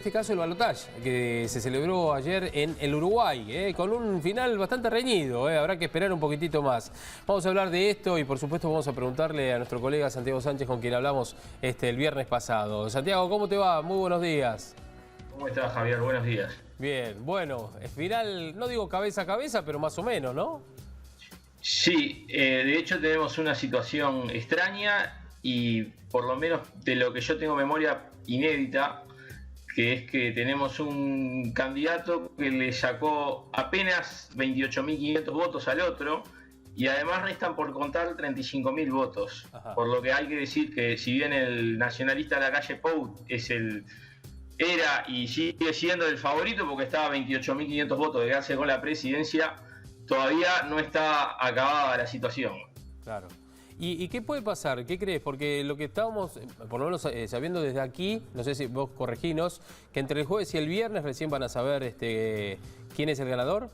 este caso el balotaje que se celebró ayer en el Uruguay, con un final bastante reñido, habrá que esperar un poquitito más. Vamos a hablar de esto y por supuesto vamos a preguntarle a nuestro colega Santiago Sánchez, con quien hablamos el viernes pasado. Santiago, ¿cómo te va? Muy buenos días. ¿Cómo estás, Javier? Buenos días. Bien, bueno, el final, no digo cabeza a cabeza, pero más o menos, ¿no? Sí, de hecho tenemos una situación extraña y por lo menos de lo que yo tengo memoria inédita, que es que tenemos un candidato que le sacó apenas 28.500 votos al otro y además restan por contar 35.000 votos. Ajá. Por lo que hay que decir que si bien el nacionalista Lacalle Pou era y sigue siendo el favorito porque estaba a 28.500 votos de quedarse con la presidencia, todavía no está acabada la situación. Claro. ¿Y qué puede pasar? ¿Qué crees? Porque lo que estábamos, por lo menos sabiendo desde aquí, no sé si vos correginos, que entre el jueves y el viernes recién van a saber quién es el ganador.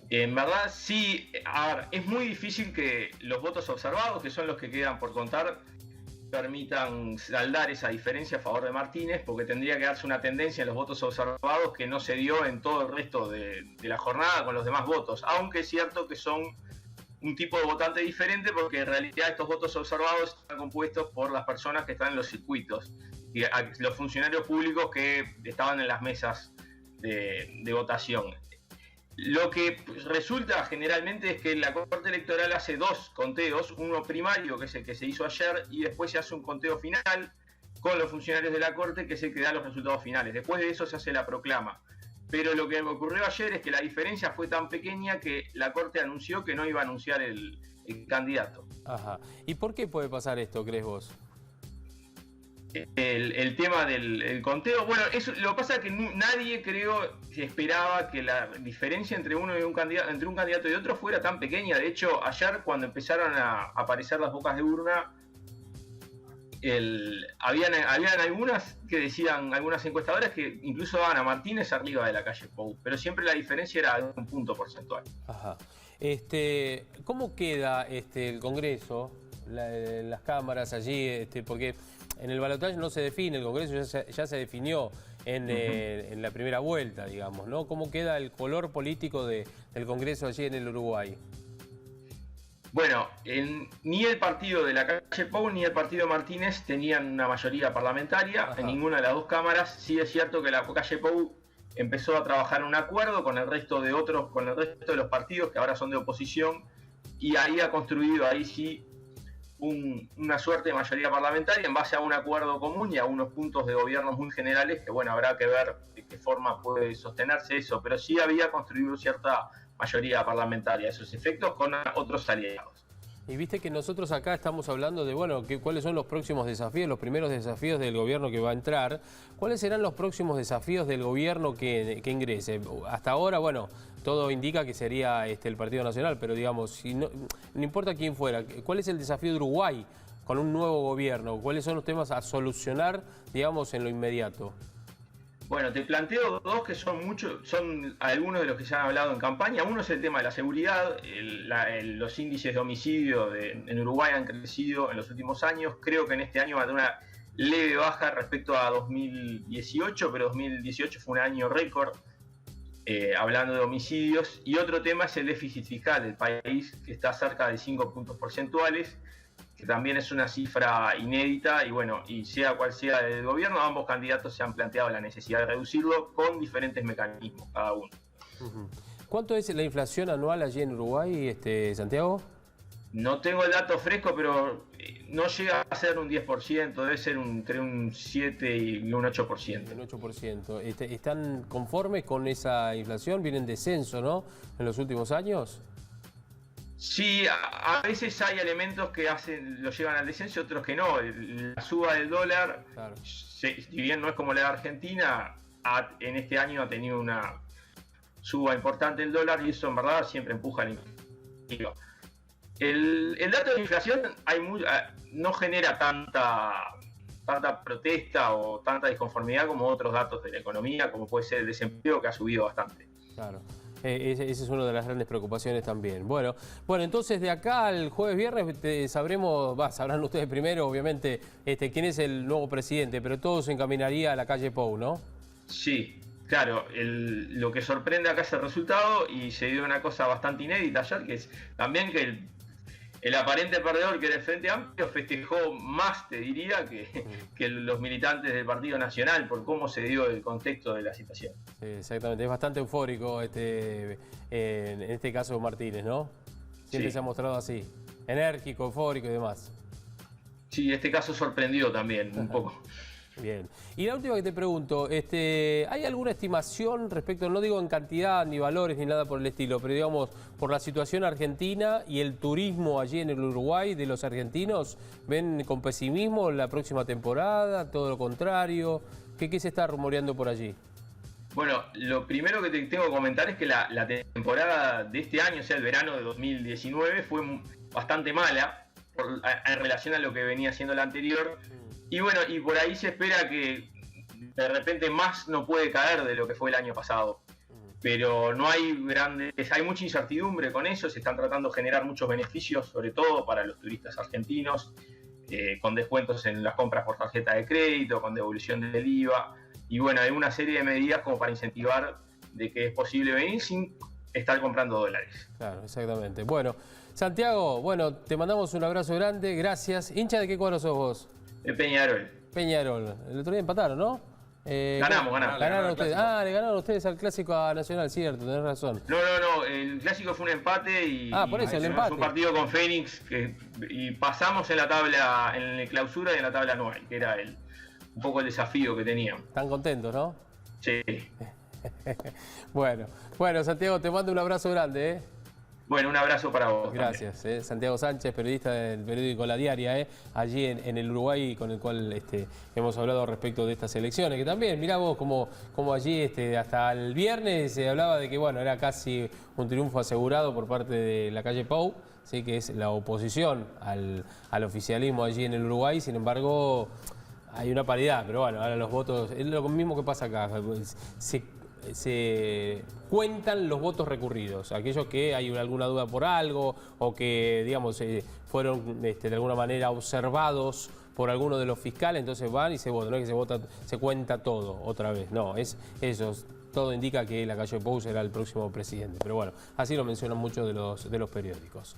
En verdad sí, a ver, es muy difícil que los votos observados, que son los que quedan por contar, permitan saldar esa diferencia a favor de Martínez, porque tendría que darse una tendencia en los votos observados que no se dio en todo el resto de la jornada con los demás votos, aunque es cierto que son un tipo de votante diferente porque en realidad estos votos observados están compuestos por las personas que están en los circuitos y los funcionarios públicos que estaban en las mesas de votación. Lo que resulta generalmente es que la Corte Electoral hace dos conteos, uno primario, que es el que se hizo ayer, y después se hace un conteo final con los funcionarios de la Corte, que es el que da los resultados finales. Después de eso se hace la proclama. Pero lo que ocurrió ayer es que la diferencia fue tan pequeña que la Corte anunció que no iba a anunciar el candidato. Ajá. ¿Y por qué puede pasar esto, crees vos? El tema del conteo, bueno, eso lo que pasa es que nadie creo que esperaba que la diferencia entre un candidato y otro fuera tan pequeña. De hecho, ayer cuando empezaron a aparecer las bocas de urna, habían algunas que decían, algunas encuestadoras que incluso daban a Martínez arriba de Lacalle Pou, pero siempre la diferencia era de un punto porcentual. Ajá. ¿Cómo queda el Congreso, las cámaras allí? Porque en el balotaje no se define, el Congreso ya se definió en la primera vuelta, digamos, ¿no? ¿Cómo queda el color político del Congreso allí en el Uruguay? Bueno, ni el partido de Lacalle Pou ni el partido Martínez tenían una mayoría parlamentaria. Ajá. En ninguna de las dos cámaras. Sí es cierto que Lacalle Pou empezó a trabajar un acuerdo con el resto de los partidos que ahora son de oposición, y ahí ha construido, ahí sí, una suerte de mayoría parlamentaria en base a un acuerdo común y a unos puntos de gobierno muy generales que, bueno, habrá que ver de qué forma puede sostenerse eso, pero sí había construido cierta mayoría parlamentaria, esos efectos con otros aliados. Y viste que nosotros acá estamos hablando de, bueno, cuáles son los próximos desafíos, los primeros desafíos del gobierno que va a entrar. ¿Cuáles serán los próximos desafíos del gobierno que ingrese? Hasta ahora, bueno, todo indica que sería el Partido Nacional, pero digamos, si no importa quién fuera, ¿cuál es el desafío de Uruguay con un nuevo gobierno? ¿Cuáles son los temas a solucionar, digamos, en lo inmediato? Bueno, te planteo dos que son algunos de los que se han hablado en campaña. Uno es el tema de la seguridad. Los índices de homicidio en Uruguay han crecido en los últimos años. Creo que en este año va a tener una leve baja respecto a 2018, pero 2018 fue un año récord hablando de homicidios. Y otro tema es el déficit fiscal del país, que está cerca de 5 puntos porcentuales, que también es una cifra inédita, y bueno, y sea cual sea el gobierno, ambos candidatos se han planteado la necesidad de reducirlo con diferentes mecanismos cada uno. ¿Cuánto es la inflación anual allí en Uruguay, Santiago? No tengo el dato fresco, pero no llega a ser un 10%, debe ser entre un 7 y un 8%. Un 8%. ¿Están conformes con esa inflación? ¿Viene en descenso, no, en los últimos años? Sí, a veces hay elementos que lo llevan al descenso y otros que no. La suba del dólar, claro, si bien no es como la de Argentina, en este año ha tenido una suba importante del dólar, y eso en verdad siempre empuja la inflación. El dato de inflación no genera tanta protesta o tanta disconformidad como otros datos de la economía, como puede ser el desempleo, que ha subido bastante. Claro. Esa es una de las grandes preocupaciones también. Bueno, entonces de acá al jueves viernes sabrán ustedes primero, obviamente, quién es el nuevo presidente, pero todo se encaminaría a la calle Pou, ¿no? Sí, claro, lo que sorprende acá es el resultado y se dio una cosa bastante inédita ayer, que es también que el aparente perdedor, que era el Frente Amplio, festejó más, te diría, que los militantes del Partido Nacional por cómo se dio el contexto de la situación. Sí, exactamente, es bastante eufórico en este caso Martínez, ¿no? Siempre Sí. se ha mostrado así, enérgico, eufórico y demás. Sí, este caso sorprendió también un poco. Bien. Y la última que te pregunto, ¿hay alguna estimación respecto, no digo en cantidad, ni valores, ni nada por el estilo, pero digamos, por la situación argentina y el turismo allí en el Uruguay de los argentinos? ¿Ven con pesimismo la próxima temporada? ¿Todo lo contrario? ¿Qué se está rumoreando por allí? Bueno, lo primero que te tengo que comentar es que la temporada de este año, o sea, el verano de 2019, fue bastante mala en relación a lo que venía siendo la anterior. Y bueno, y por ahí se espera que de repente más no puede caer de lo que fue el año pasado. Pero no hay hay mucha incertidumbre con eso, se están tratando de generar muchos beneficios, sobre todo para los turistas argentinos, con descuentos en las compras por tarjeta de crédito, con devolución del IVA, y bueno, hay una serie de medidas como para incentivar de que es posible venir sin estar comprando dólares. Claro, exactamente. Bueno, Santiago, te mandamos un abrazo grande, gracias. ¿Hincha de qué cuadro sos vos? De Peñarol. Peñarol. El otro día empataron, ¿no? Ganamos. Ganaron ustedes. Le ganaron ustedes al Clásico a Nacional, cierto, tenés razón. No, el Clásico fue un empate y por eso, el empate. fue un partido con Fénix y pasamos en la tabla, en la clausura y en la tabla anual, que era un poco el desafío que teníamos. Están contentos, ¿no? Sí. Bueno, Santiago, te mando un abrazo grande, ¿eh? Bueno, un abrazo para vos. Gracias, Santiago Sánchez, periodista del periódico La Diaria, allí en el Uruguay, con el cual hemos hablado respecto de estas elecciones, que también, mirá vos, como allí hasta el viernes se hablaba de que era casi un triunfo asegurado por parte de la calle Pou, ¿sí? Que es la oposición al oficialismo allí en el Uruguay. Sin embargo, hay una paridad, pero ahora los votos, es lo mismo que pasa acá, se cuentan los votos recurridos, aquellos que hay alguna duda por algo o que, digamos, fueron de alguna manera observados por alguno de los fiscales, entonces van y se votan, no es que se cuenta todo otra vez, no, es eso, todo indica que la calle Pou será el próximo presidente, pero así lo mencionan muchos de los periódicos.